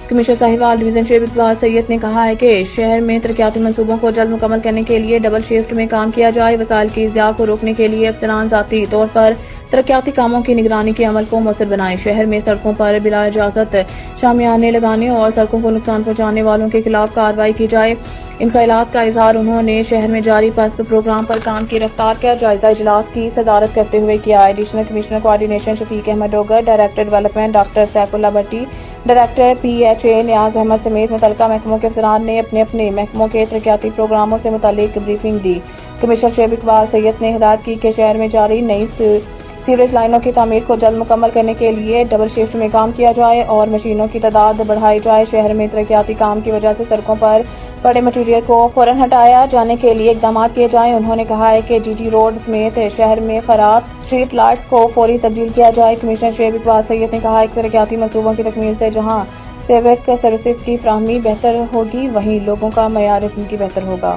Commissioner صاحبال division Shoaib Iqbal سید نے کہا ہے کہ شہر میں ترقیاتی منصوبوں کو جلد مکمل کرنے کے لیے ڈبل شفٹ میں کام کیا جائے۔ وسائل کی اضاعہ کو روکنے کے لیے افسران ذاتی طور پر ترقیاتی کاموں کی نگرانی کے عمل کو مؤثر بنائیں۔ شہر میں سڑکوں پر بلا اجازت شامیانے لگانے اور سڑکوں کو نقصان پہنچانے والوں کے خلاف کارروائی کی جائے۔ ان خیالات کا اظہار انہوں نے شہر میں جاری پسپ پروگرام پر کام کی رفتار کا جائزہ اجلاس کی صدارت کرتے ہوئے کیا۔ Additional commissioner coordination Shafiq Ahmad Dogar, director development doctor Saif Ullah Bhatti, director P H A Niaz Ahmad سمیت متعلقہ محکموں کے افسران نے اپنے اپنے محکموں کے ترقیاتی پروگراموں سے متعلق بریفنگ دی۔ کمشنر شعیب اقبال سید نے ہدایت کی کہ شہر میں جاری نئی سیوریج لائنوں کی تعمیر کو جلد مکمل کرنے کے لیے ڈبل شفٹ میں کام کیا جائے اور مشینوں کی تعداد بڑھائی جائے۔ شہر میں ترقیاتی کام کی وجہ سے سڑکوں پر پڑے مٹیریل کو فوراً ہٹایا جانے کے لیے اقدامات کیے جائیں۔ انہوں نے کہا ہے کہ جی ٹی روڈ سمیت شہر میں خراب اسٹریٹ لائٹس کو فوری تبدیل کیا جائے۔ کمشنر شعیب اقبال سید نے کہا کہ ترقیاتی منصوبوں کی تکمیل سے جہاں سیوک سروسز کی فراہمی بہتر ہوگی، وہیں لوگوں کا معیار زندگی بہتر ہوگا۔